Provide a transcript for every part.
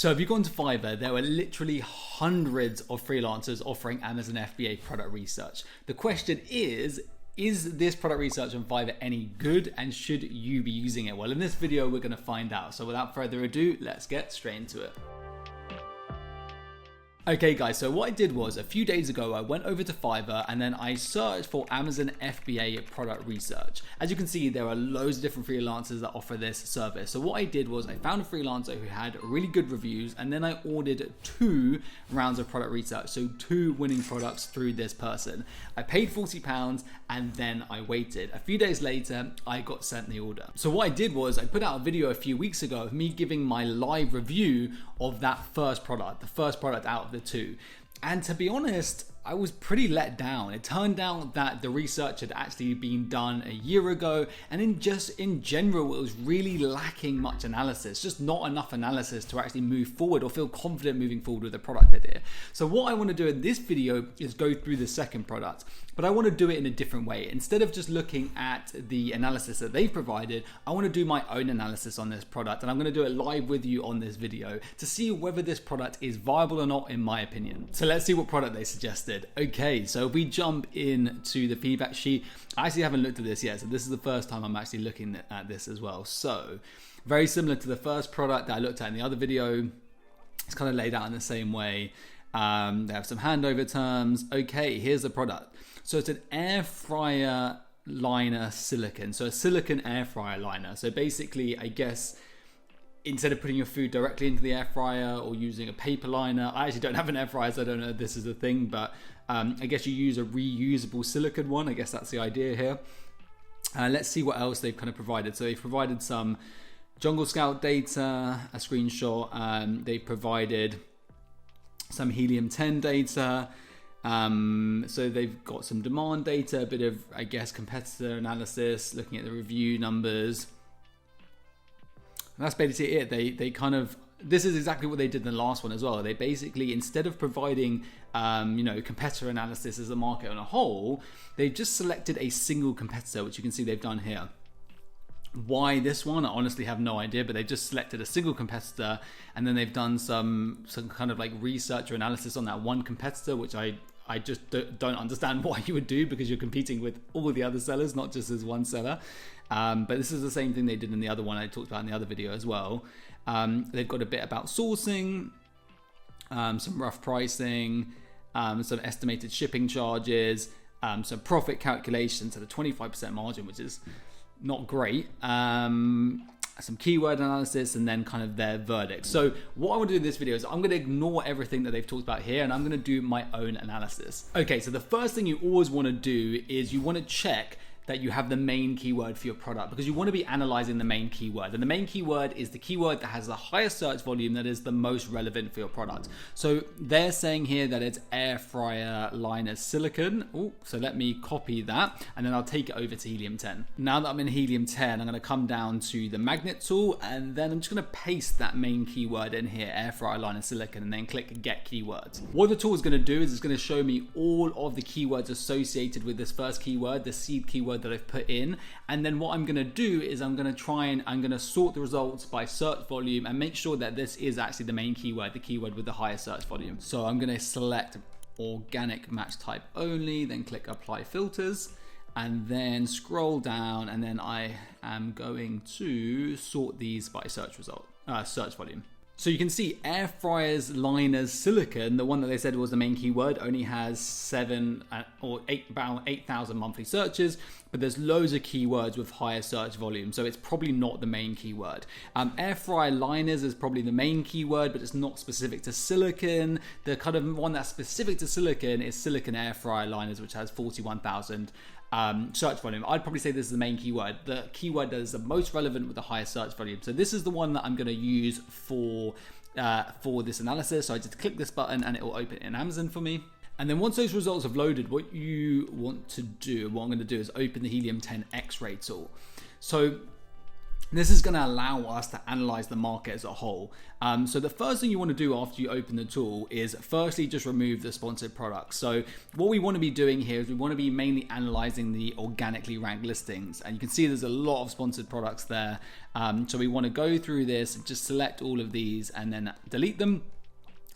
So if you go into Fiverr, there are literally hundreds of freelancers offering Amazon FBA product research. The question is this product research on Fiverr any good, and should you be using it? Well, in this video, we're gonna find out. So without further ado, let's get straight into it. Okay guys, so what I did was a few days ago, I went over to Fiverr and then I searched for Amazon FBA product research. As you can see, there are loads of different freelancers that offer this service. So what I did was I found a freelancer who had really good reviews, and then I ordered 2 rounds of product research. So 2 winning products through this person. I paid £40 and then I waited. A few days later, I got sent the order. So what I did was I put out a video a few weeks ago of me giving my live review of that first product, the first product out of the 2. And to be honest, I was pretty let down. It turned out that the research had actually been done a year ago, and in general, it was really lacking much analysis, just not enough analysis to actually move forward or feel confident moving forward with the product idea. So what I want to do in this video is go through the second product, but I want to do it in a different way. Instead of just looking at the analysis that they've provided, I want to do my own analysis on this product, and I'm going to do it live with you on this video to see whether this product is viable or not, in my opinion. So let's see what product they suggested. Okay, so if we jump into the feedback sheet, I actually haven't looked at this yet, so this is the first time I'm actually looking at this as well. So very similar to the first product that I looked at in the other video. It's kind of laid out in the same way. They have some handover terms. Okay, here's the product. So it's an air fryer liner silicone. So a silicone air fryer liner. So basically, I guess, instead of putting your food directly into the air fryer or using a paper liner, I actually don't have an air fryer, so I don't know if this is a thing, but I guess you use a reusable silicone one. I guess that's the idea here. Let's see what else they've kind of provided. So they've provided some Jungle Scout data, a screenshot. They've provided some helium-10 data. So they've got some demand data, a bit of, I guess, competitor analysis, looking at the review numbers. And that's basically it. They kind of, this is exactly what they did in the last one as well. They basically, instead of providing competitor analysis as a market on a whole, they've just selected a single competitor, which you can see they've done here. Why this one, I honestly have no idea, but they've just selected a single competitor, and then they've done some kind of like research or analysis on that one competitor, which I just don't understand why you would do, because you're competing with all the other sellers, not just as one seller. But this is the same thing they did in the other one I talked about in the other video as well. They've got a bit about sourcing, some rough pricing, some estimated shipping charges, some profit calculations at a 25% margin, which is not great. Some keyword analysis, and then kind of their verdict. So what I want to do in this video is I'm going to ignore everything that they've talked about here, and I'm going to do my own analysis. Okay, so the first thing you always want to do is you want to check that you have the main keyword for your product, because you want to be analyzing the main keyword, and the main keyword is the keyword that has the highest search volume, that is the most relevant for your product. So they're saying here that it's air fryer liner silicone. Oh, so let me copy that, and then I'll take it over to helium-10. Now that I'm in helium-10, I'm going to come down to the magnet tool, and then I'm just going to paste that main keyword in here, air fryer liner silicone, and then click get keywords. What the tool is going to do is it's going to show me all of the keywords associated with this first keyword, the seed keyword that I've put in, and then what I'm going to do is I'm going to sort the results by search volume and make sure that this is actually the main keyword, the keyword with the highest search volume. So I'm going to select organic match type only, then click apply filters, and then scroll down, and then I am going to sort these by search volume. So you can see air fryers liners silicone, the one that they said was the main keyword, only has about 8,000 monthly searches, but there's loads of keywords with higher search volume, so it's probably not the main keyword. Air fryer liners is probably the main keyword, but it's not specific to silicone. The kind of one that's specific to silicone is silicone air fryer liners, which has 41,000 search volume. I'd probably say this is the main keyword, the keyword that is the most relevant with the highest search volume. So this is the one that I'm going to use for this analysis. So I just click this button and it will open in Amazon for me. And then once those results have loaded, what you want to do, what I'm going to do is open the helium-10 X-ray tool. So This is going to allow us to analyze the market as a whole. So the first thing you want to do after you open the tool is firstly just remove the sponsored products. So what we want to be doing here is we want to be mainly analyzing the organically ranked listings. And you can see there's a lot of sponsored products there. So we want to go through this, just select all of these and then delete them.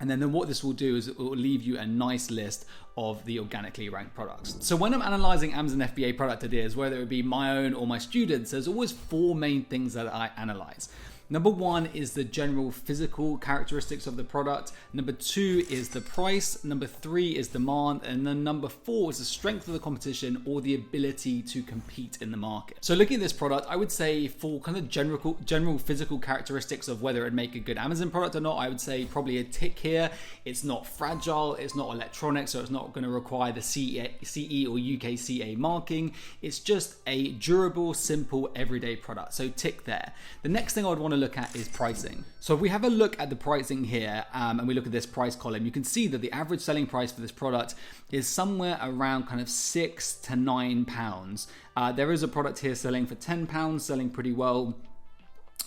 And then what this will do is it will leave you a nice list of the organically ranked products. So when I'm analyzing Amazon FBA product ideas, whether it be my own or my students, there's always four main things that I analyze. Number one is the general physical characteristics of the product. Number two is the price. Number three is demand. And then number four is the strength of the competition or the ability to compete in the market. So looking at this product, I would say for kind of general physical characteristics of whether it'd make a good Amazon product or not, I would say probably a tick here. It's not fragile, it's not electronic, so it's not going to require the CE or UKCA marking. It's just a durable, simple, everyday product. So tick there. The next thing I would want to look at is pricing. So if we have a look at the pricing here and we look at this price column, you can see that the average selling price for this product is somewhere around kind of £6 to £9. There is a product here selling for £10, selling pretty well,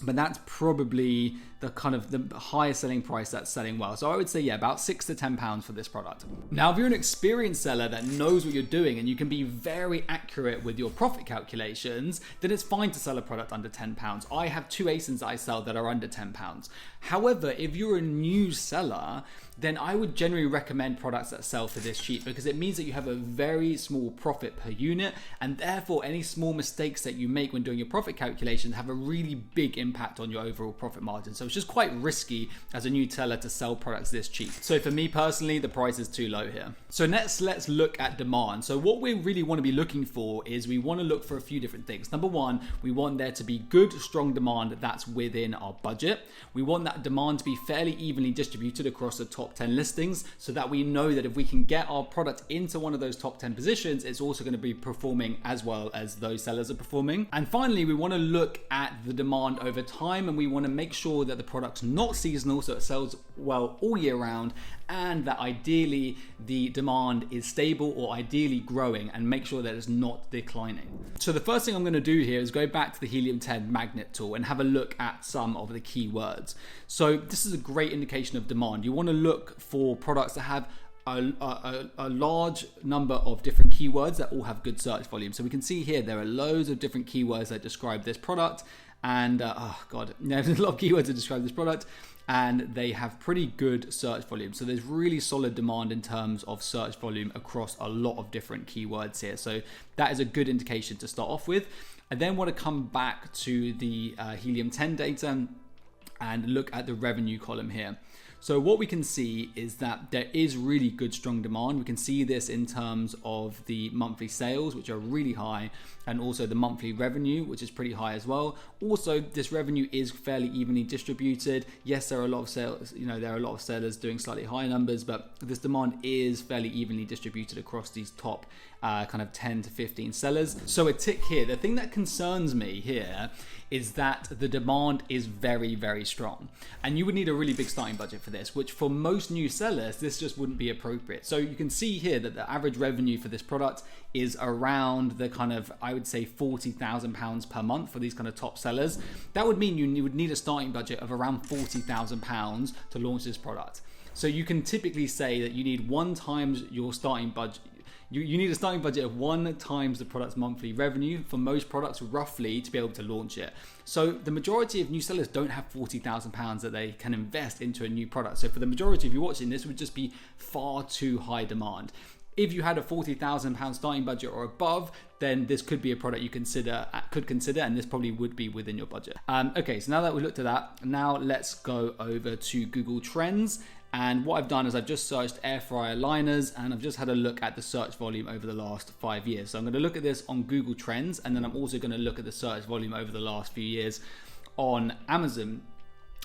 but that's probably the kind of the highest selling price that's selling well. So I would say, yeah, about £6 to £10 for this product. Now, if you're an experienced seller that knows what you're doing and you can be very accurate with your profit calculations, then it's fine to sell a product under £10. I have 2 ASINs that I sell that are under £10. However, if you're a new seller, then I would generally recommend products that sell for this cheap because it means that you have a very small profit per unit, and therefore any small mistakes that you make when doing your profit calculations have a really big impact on your overall profit margin. So it's just quite risky as a new seller to sell products this cheap. So for me personally, the price is too low here. So next, let's look at demand. So what we really want to be looking for is we want to look for a few different things. Number one, we want there to be good, strong demand that's within our budget. We want that demand to be fairly evenly distributed across the top 10 listings so that we know that if we can get our product into one of those top 10 positions, it's also going to be performing as well as those sellers are performing. And finally, we want to look at the demand over time, and we want to make sure that the product's not seasonal, so it sells well all year round, and that ideally the demand is stable or ideally growing, and make sure that it's not declining. So the first thing I'm going to do here is go back to the Helium 10 magnet tool and have a look at some of the keywords. So this is a great indication of demand. You want to look for products that have a large number of different keywords that all have good search volume. So we can see here there are loads of different keywords that describe this product, and there's a lot of keywords that describe this product, and they have pretty good search volume. So there's really solid demand in terms of search volume across a lot of different keywords here. So that is a good indication to start off with. I then want to come back to the Helium 10 data and look at the revenue column here. So what we can see is that there is really good, strong demand. We can see this in terms of the monthly sales, which are really high, and also the monthly revenue, which is pretty high as well. Also, this revenue is fairly evenly distributed. Yes, there are a lot of sales, there are a lot of sellers doing slightly higher numbers, but this demand is fairly evenly distributed across these top kind of 10 to 15 sellers. So a tick here. The thing that concerns me here is that the demand is very, very strong, and you would need a really big starting budget for this, which for most new sellers, this just wouldn't be appropriate. So you can see here that the average revenue for this product is around the kind of, I would say, £40,000 per month for these kind of top sellers. That would mean you would need a starting budget of around £40,000 to launch this product. So you can typically say that you need 1 times your starting budget. You need a starting budget of 1 times the product's monthly revenue for most products, roughly, to be able to launch it. So the majority of new sellers don't have £40,000 that they can invest into a new product. So for the majority of you watching, this would just be far too high demand. If you had a £40,000 starting budget or above, then this could be a product you could consider, and this probably would be within your budget. Okay, so now that we looked at that, now let's go over to Google Trends. And what I've done is I've just searched air fryer liners, and I've just had a look at the search volume over the last 5 years. So I'm going to look at this on Google Trends, and then I'm also going to look at the search volume over the last few years on Amazon.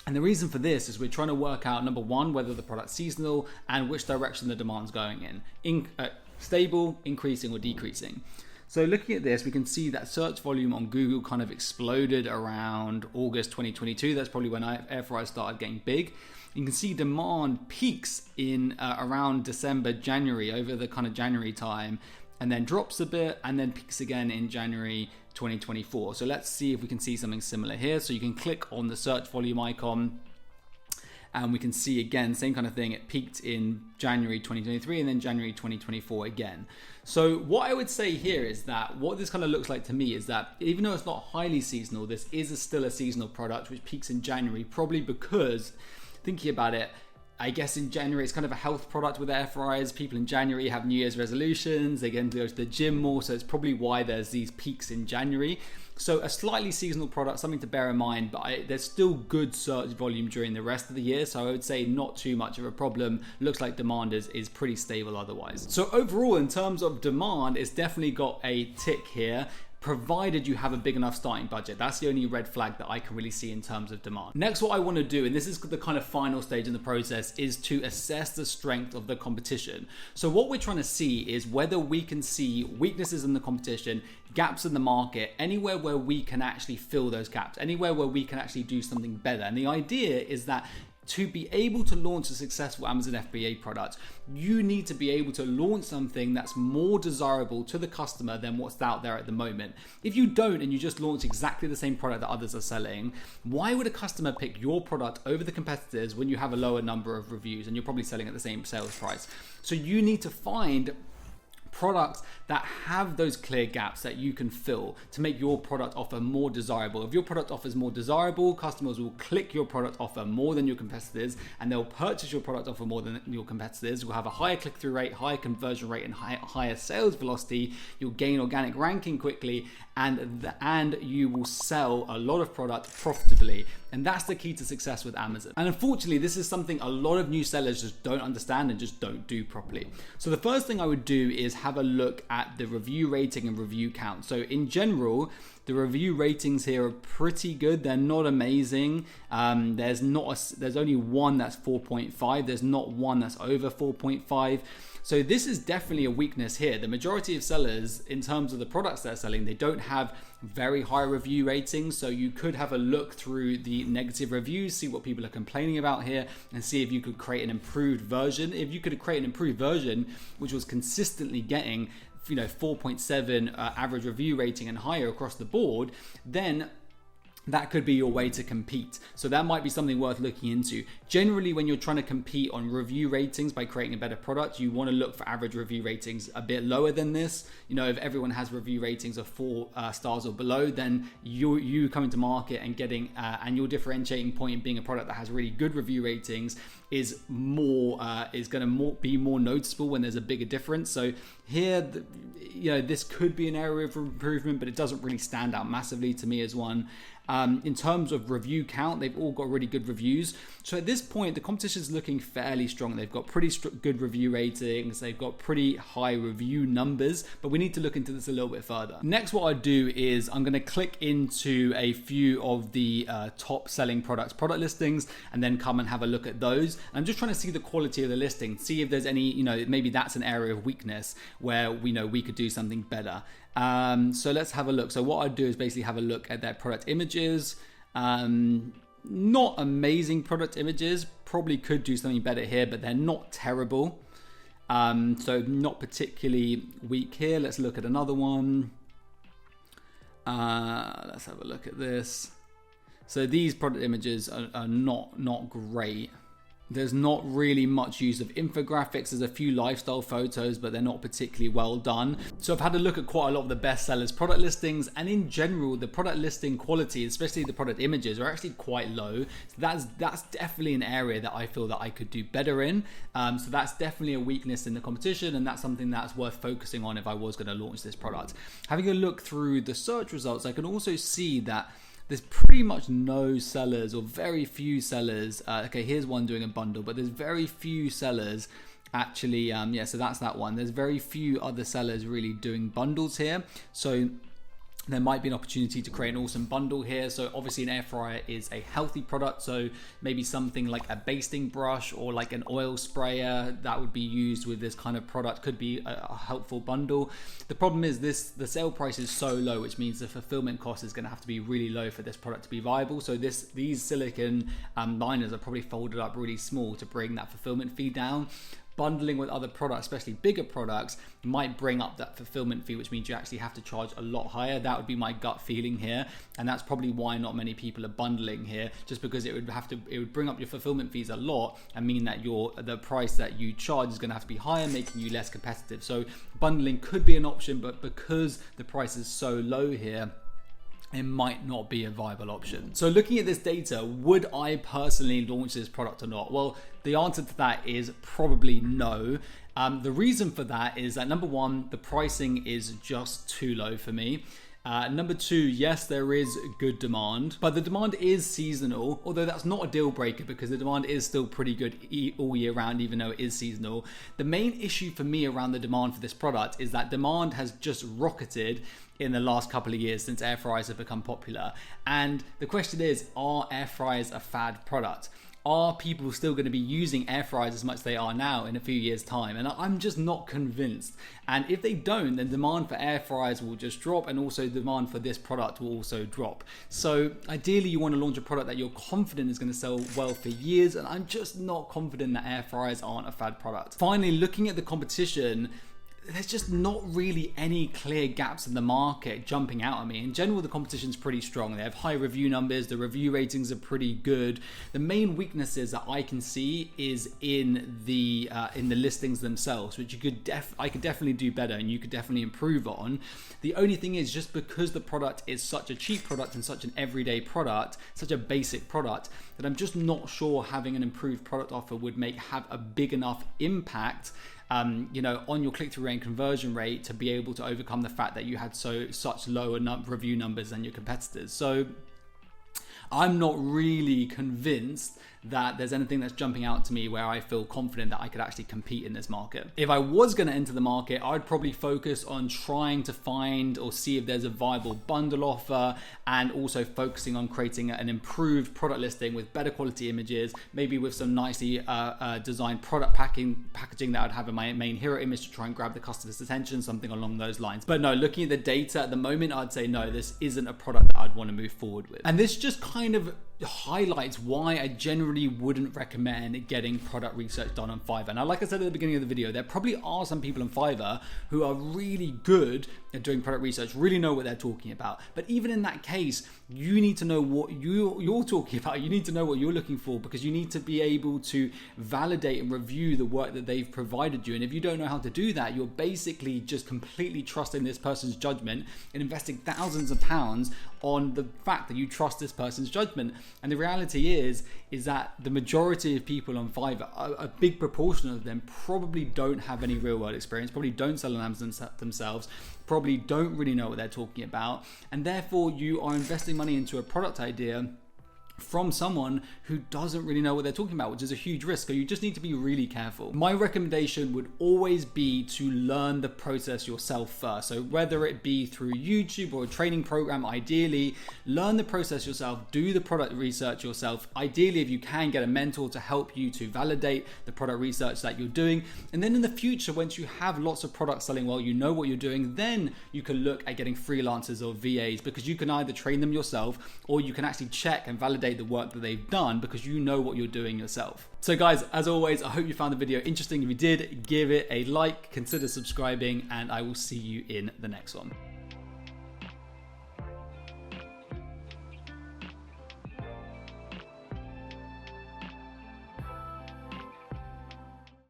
And the reason for this is we're trying to work out, number one, whether the product's seasonal and which direction the demand's going in. Stable, increasing, or decreasing. So looking at this, we can see that search volume on Google kind of exploded around August 2022. That's probably when air fryers started getting big. You can see demand peaks in around December, January, over the kind of January time. and then drops a bit and then peaks again in January 2024. So let's see if we can see something similar here. So you can click on the search volume icon, and we can see again, same kind of thing. It peaked in January 2023 and then January 2024 again. So what I would say here is that what this kind of looks like to me is that even though it's not highly seasonal, this is still a seasonal product which peaks in January, probably because, thinking about it, I guess in January it's kind of a health product with air fryers. People in January have New Year's resolutions, they get to go to the gym more, so it's probably why there's these peaks in January. So a slightly seasonal product, something to bear in mind, but there's still good search volume during the rest of the year, so I would say not too much of a problem. Looks like demand is pretty stable otherwise. So overall, in terms of demand, it's definitely got a tick here, provided you have a big enough starting budget. That's the only red flag that I can really see in terms of demand. Next, what I want to do, and this is the kind of final stage in the process, is to assess the strength of the competition. So what we're trying to see is whether we can see weaknesses in the competition, gaps in the market, anywhere where we can actually fill those gaps, anywhere where we can actually do something better. And the idea is that to be able to launch a successful Amazon FBA product, you need to be able to launch something that's more desirable to the customer than what's out there at the moment. If you don't and you just launch exactly the same product that others are selling, why would a customer pick your product over the competitors when you have a lower number of reviews and you're probably selling at the same sales price? So you need to find products that have those clear gaps that you can fill to make your product offer more desirable. If your product offer is more desirable, customers will click your product offer more than your competitors, and they'll purchase your product offer more than your competitors. You'll have a higher click-through rate, higher conversion rate, and higher sales velocity. You'll gain organic ranking quickly, and you will sell a lot of product profitably. And that's the key to success with Amazon. And unfortunately, this is something a lot of new sellers just don't understand and just don't do properly. So the first thing I would do is have a look at the review rating and review count. So in general, the review ratings here are pretty good. They're not amazing. There's only one that's 4.5. There's not one that's over 4.5. So this is definitely a weakness here. The majority of sellers, in terms of the products they're selling, they don't have very high review ratings. So you could have a look through the negative reviews, see what people are complaining about here, and see if you could create an improved version. If you could create an improved version, which was consistently getting 4.7 average review rating and higher across the board, then that could be your way to compete. So that might be something worth looking into. Generally, when you're trying to compete on review ratings by creating a better product, you want to look for average review ratings a bit lower than this. If everyone has review ratings of 4 stars or below, then you coming to market and getting and your differentiating point being a product that has really good review ratings is going to be more noticeable when there's a bigger difference. So here, this could be an area of improvement, but it doesn't really stand out massively to me as one. In terms of review count, they've all got really good reviews. So at this point, the competition is looking fairly strong. They've got pretty good review ratings. They've got pretty high review numbers, but we need to look into this a little bit further. Next, what I do is I'm going to click into a few of the top selling product listings, and then come and have a look at those. And I'm just trying to see the quality of the listing, see if there's any, maybe that's an area of weakness where we could do something better. So let's have a look. So what I'd do is basically have a look at their product images. Not amazing product images, probably could do something better here, but they're not terrible. So not particularly weak here. Let's look at another one. Let's have a look at this. So these product images are not great. There's not really much use of infographics. There's a few lifestyle photos, but they're not particularly well done. So I've had a look at quite a lot of the best sellers product listings, and in general, the product listing quality, especially the product images, are actually quite low. So that's definitely an area that I feel that I could do better in. So that's definitely a weakness in the competition, and that's something that's worth focusing on if I was going to launch this product. Having a look through the search results, I can also see that there's pretty much no sellers, or very few sellers. Okay, here's one doing a bundle, but there's very few sellers actually. So that's that one. There's very few other sellers really doing bundles here. So there might be an opportunity to create an awesome bundle here. So obviously an air fryer is a healthy product. So maybe something like a basting brush or like an oil sprayer that would be used with this kind of product could be a helpful bundle. The problem is the sale price is so low, which means the fulfillment cost is going to have to be really low for this product to be viable. So these silicone liners are probably folded up really small to bring that fulfillment fee down. bundling with other products, especially bigger products, might bring up that fulfillment fee, which means you actually have to charge a lot higher. That would be my gut feeling here, and that's probably why not many people are bundling here, just because it would bring up your fulfillment fees a lot and mean that the price that you charge is going to have to be higher, making you less competitive. So bundling could be an option, but because the price is so low here, it might not be a viable option. So looking at this data, would I personally launch this product or not? Well, the answer to that is probably no. The reason for that is that number one, the pricing is just too low for me. Number two, yes, there is good demand, but the demand is seasonal, although that's not a deal breaker because the demand is still pretty good all year round, even though it is seasonal. The main issue for me around the demand for this product is that demand has just rocketed in the last couple of years since air fryers have become popular. And the question is, are air fryers a fad product? Are people still going to be using air fryers as much as they are now in a few years' time? And I'm just not convinced. And if they don't, then demand for air fryers will just drop, and also demand for this product will also drop. So ideally, you want to launch a product that you're confident is going to sell well for years, and I'm just not confident that air fryers aren't a fad product. Finally, looking at the competition, there's just not really any clear gaps in the market jumping out at me. In general, the competition's pretty strong. They have high review numbers, the review ratings are pretty good. The main weaknesses that I can see is in the listings themselves, which I could definitely do better and you could definitely improve on. The only thing is, just because the product is such a cheap product and such an everyday product, such a basic product, that I'm just not sure having an improved product offer would have a big enough impact on your click-through rate and conversion rate to be able to overcome the fact that you had such lower review numbers than your competitors. So I'm not really convinced that there's anything that's jumping out to me where I feel confident that I could actually compete in this market. If I was going to enter the market, I'd probably focus on trying to find or see if there's a viable bundle offer, and also focusing on creating an improved product listing with better quality images, maybe with some nicely designed product packaging that I'd have in my main hero image to try and grab the customer's attention, something along those lines. But no, looking at the data at the moment, I'd say no, this isn't a product that I'd want to move forward with. And this just kind of highlights why I generally wouldn't recommend getting product research done on Fiverr. Now, like I said at the beginning of the video, there probably are some people on Fiverr who are really good at doing product research, really know what they're talking about. But even in that case, you need to know what you're talking about. You need to know what you're looking for, because you need to be able to validate and review the work that they've provided you. And if you don't know how to do that, you're basically just completely trusting this person's judgment and investing thousands of pounds on the fact that you trust this person's judgment. And the reality is that the majority of people on Fiverr, a big proportion of them, probably don't have any real world experience, probably don't sell on Amazon themselves, probably don't really know what they're talking about. And therefore you are investing money into a product idea from someone who doesn't really know what they're talking about, which is a huge risk. So you just need to be really careful. My recommendation would always be to learn the process yourself first. So whether it be through YouTube or a training program, ideally learn the process yourself, do the product research yourself. Ideally, if you can, get a mentor to help you to validate the product research that you're doing. And then in the future, once you have lots of products selling well, you know what you're doing, then you can look at getting freelancers or VAs, because you can either train them yourself or you can actually check and validate the work that they've done, because you know what you're doing yourself. So guys, as always, I hope you found the video interesting. If you did, give it a like, consider subscribing, and I will see you in the next one.